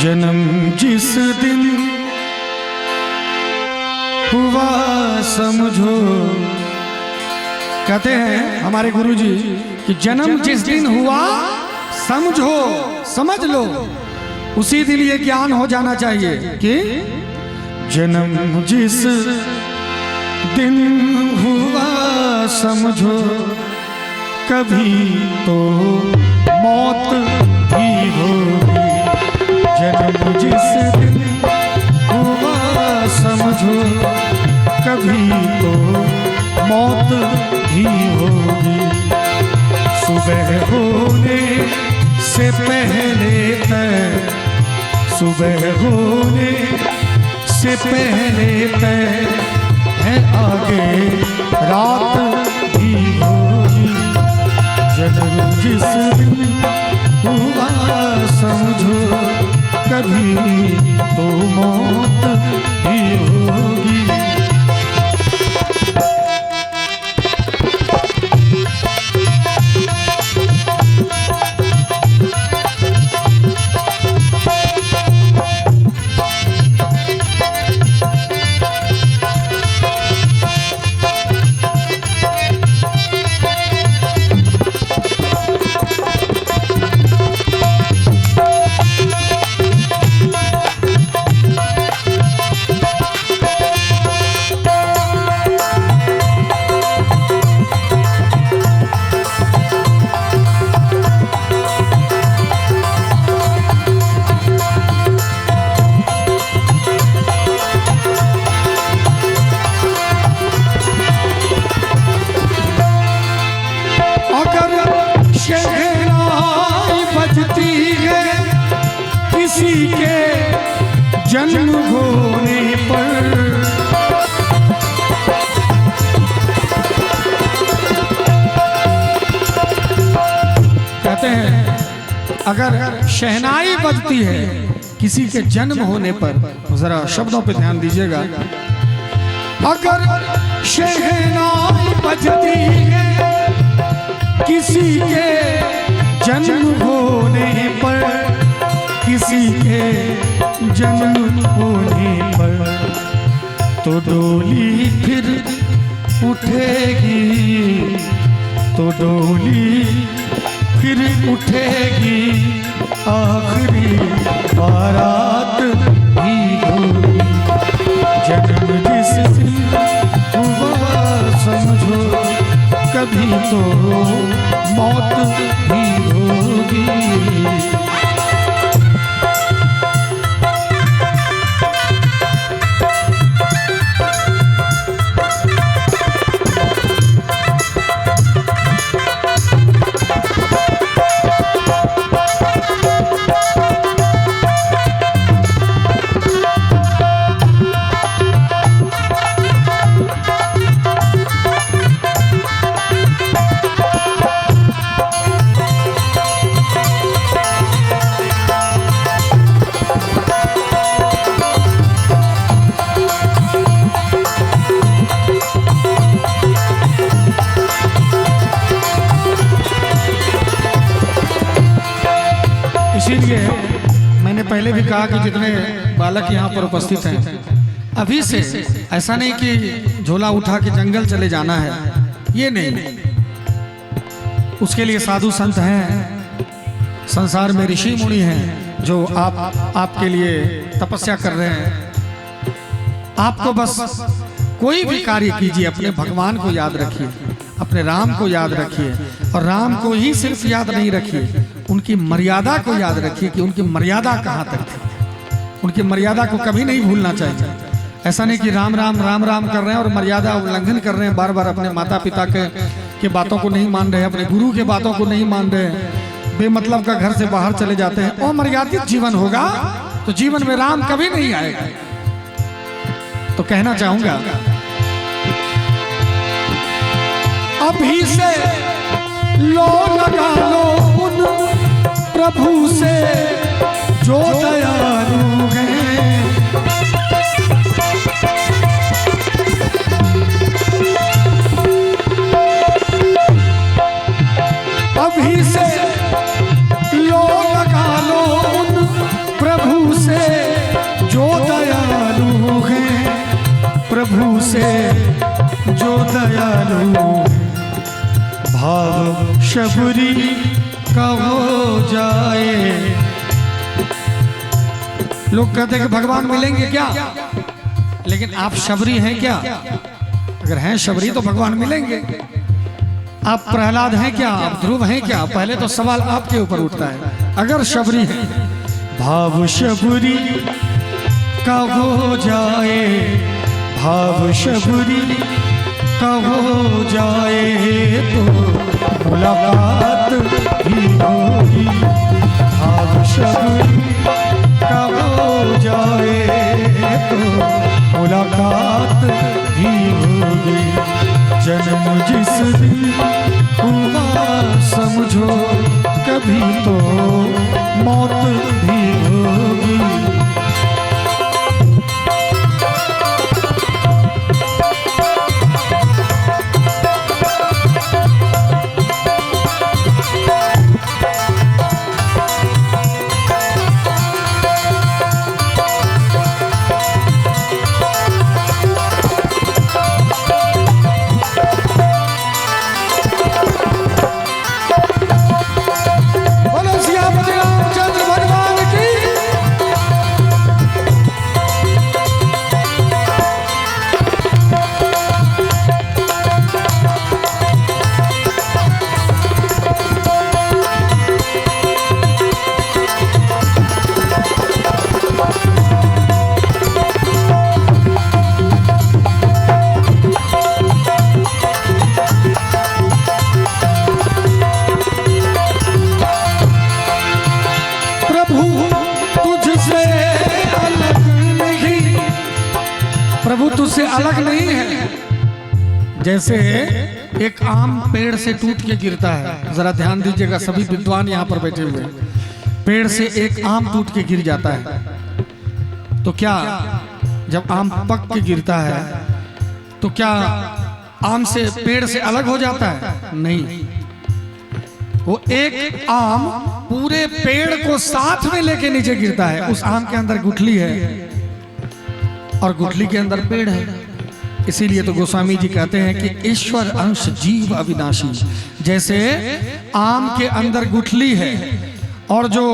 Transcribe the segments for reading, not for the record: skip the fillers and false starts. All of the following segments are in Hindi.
जन्म जिस दिन हुआ समझो, कहते हैं हमारे गुरुजी कि जन्म जिस दिन हुआ समझो, समझ लो, उसी दिन ये ज्ञान हो जाना चाहिए कि जन्म जिस दिन हुआ समझो, कभी तो मौत भी होगी। जन्म जिस दिन हुआ समझो, कभी तो मौत भी होगी। सुबह होने से पहले तक, सुबह होने से पहले तक है आगे रात भी होगी। जन्म जिस दिन हुआ समझो, कभी तो मौत भी होगी। किसी के जन्म होने पर, कहते हैं अगर शहनाई बजती है किसी के जन्म होने पर, जरा शब्दों पे ध्यान दीजिएगा, अगर शहनाई बजती है किसी के जन्म होने पर, किसी के जन्म होने पर, तो डोली फिर उठेगी, तो डोली फिर उठेगी, आखिरी बारात भी होगी। जन्म जिस दिन हुआ समझो, कभी तो मौत भी होगी। इसीलिए मैंने पहले भी कहा कि जितने बालक यहाँ पर उपस्थित हैं, अभी से ऐसा नहीं कि झोला उठा के जंगल चले जाना है, ये नहीं। उसके लिए साधु संत हैं, संसार में ऋषि मुनि हैं जो आपके लिए तपस्या कर रहे हैं। आपको बस कोई भी कार्य कीजिए, अपने भगवान को याद रखिए, अपने राम को याद रखिए, और राम को ही सिर्फ याद नहीं रखिए, उनकी मर्यादा को याद रखिए कि उनकी मर्यादा कहाँ तक थी। उनकी मर्यादा को कभी नहीं भूलना चाहिए। ऐसा नहीं कि राम राम राम राम कर रहे हैं और मर्यादा उल्लंघन कर रहे हैं, बार बार अपने माता पिता के बातों को नहीं मान रहे, अपने गुरु के बातों को नहीं मान रहे, बेमतलब का घर से बाहर चले जाते हैं। अमर्यादित जीवन होगा तो जीवन में राम कभी नहीं आएगा। तो कहना चाहूंगा, अभी से लो लगा लो उन प्रभु से जो दयालु हैं। अभी से लो लगा लो उन प्रभु शबरी का हो जाए। लोग कहते हैं कि भगवान मिलेंगे क्या, लेकिन आप शबरी हैं क्या? अगर हैं शबरी तो भगवान मिलेंगे। आप प्रहलाद हैं क्या, आप ध्रुव हैं क्या? पहले तो सवाल आपके ऊपर उठता है। अगर शबरी है, भाव शबरी का हो जाए, भाव शबरी का हो जाए तो मुलाकात भी होगी। भाव शबरी का हो जाए तो मुलाकात भी होगी। जन्म जिस दिन हुआ समझो कभी तो मौत भी होगी। प्रभु तुझसे अलग नहीं है। जैसे एक आम पेड़ से टूट के गिरता है, जरा ध्यान दीजिएगा सभी विद्वान यहाँ पर बैठे हुए। पेड़ से एक आम टूट के गिर जाता है तो क्या जब आम पक के गिरता है तो क्या आम से पेड़ से अलग हो जाता है? नहीं, वो एक आम पूरे पेड़ को साथ में लेके नीचे गिरता है। उस आम के अंदर गुठली है और गुठली के अंदर पेड़ है। इसीलिए तो गोस्वामी जी कहते हैं कि ईश्वर अंश जीव अविनाशी। जैसे आम के अंदर गुठली है और जो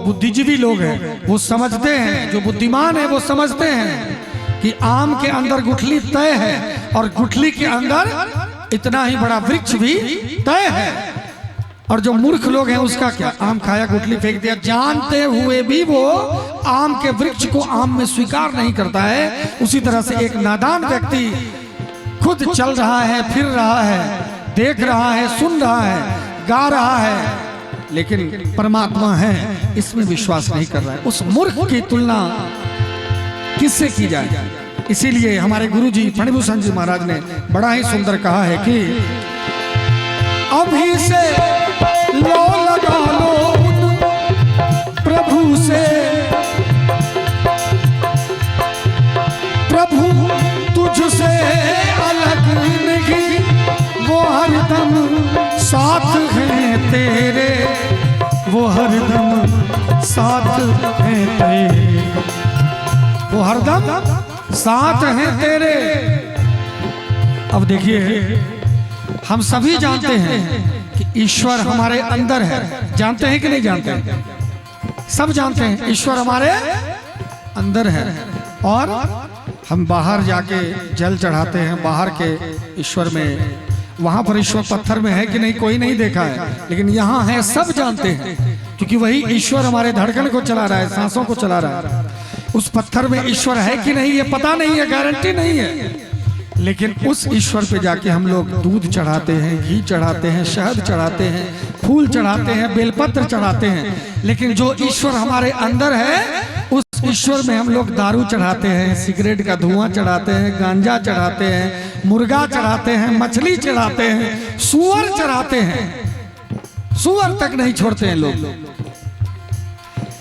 बुद्धिजीवी लोग हैं वो समझते हैं, जो बुद्धिमान है वो समझते हैं कि आम के अंदर गुठली तय है और गुठली के अंदर इतना ही बड़ा वृक्ष भी तय है। और जो मूर्ख लोग हैं उसका क्या, आम खाया गुठली फेंक दिया, जानते हुए भी वो आम के वृक्ष को आम में स्वीकार नहीं करता है। उसी तरह से एक नादान व्यक्ति खुद चल रहा है, फिर रहा है, देख रहा है, सुन रहा है, गा रहा है, लेकिन परमात्मा है इसमें विश्वास नहीं कर रहा है। उस मूर्ख की तुलना किससे की जाए? इसीलिए हमारे गुरुजी फणिभूषण जी महाराज ने बड़ा ही सुंदर कहा है कि अभी से लो लगा लो प्रभु से, प्रभु तुझसे अलग नहीं, वो हरदम साथ हैं तेरे, वो हरदम साथ हैं तेरे, वो हरदम साथ हैं तेरे। अब देखिए हम सभी जानते हैं कि ईश्वर हमारे अंदर है। जानते हैं कि नहीं जानते हैं? सब जानते हैं ईश्वर हमारे अंदर है। और हम बाहर जाके जल चढ़ाते हैं, बाहर के ईश्वर में, वहां पर ईश्वर पत्थर में है कि नहीं कोई नहीं देखा है, लेकिन यहाँ है, सब जानते हैं, क्योंकि वही ईश्वर हमारे धड़कन को चला रहा है, सांसों को चला रहा है। उस पत्थर में ईश्वर है कि नहीं ये पता नहीं है, गारंटी नहीं है, लेकिन उस ईश्वर पे जाके हम लोग दूध चढ़ाते हैं, घी चढ़ाते हैं, शहद चढ़ाते हैं, फूल चढ़ाते हैं, बेलपत्र चढ़ाते हैं। लेकिन जो ईश्वर हमारे अंदर है उस ईश्वर में हम लोग दारू चढ़ाते हैं, सिगरेट का धुआं चढ़ाते हैं, गांजा चढ़ाते हैं, मुर्गा चढ़ाते हैं, मछली चढ़ाते हैं, सुअर चढ़ाते हैं, सुअर तक नहीं छोड़ते हैं लोग।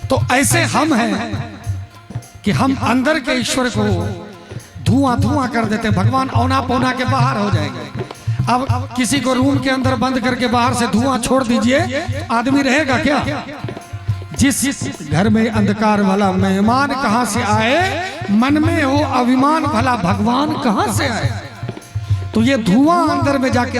तो ऐसे हम हैं कि हम अंदर के ईश्वर को धुआं धुआं कर देते हैं। भगवान औना पौना के बाहर हो जाएंगे। अब किसी को रूम के अंदर बंद करके बाहर से धुआं छोड़ दीजिए, आदमी रहेगा क्या? जिस घर में अंधकार वाला मेहमान कहां से आए, मन में हो अभिमान भला भगवान कहां से आए। तो ये धुआं अंदर में जाके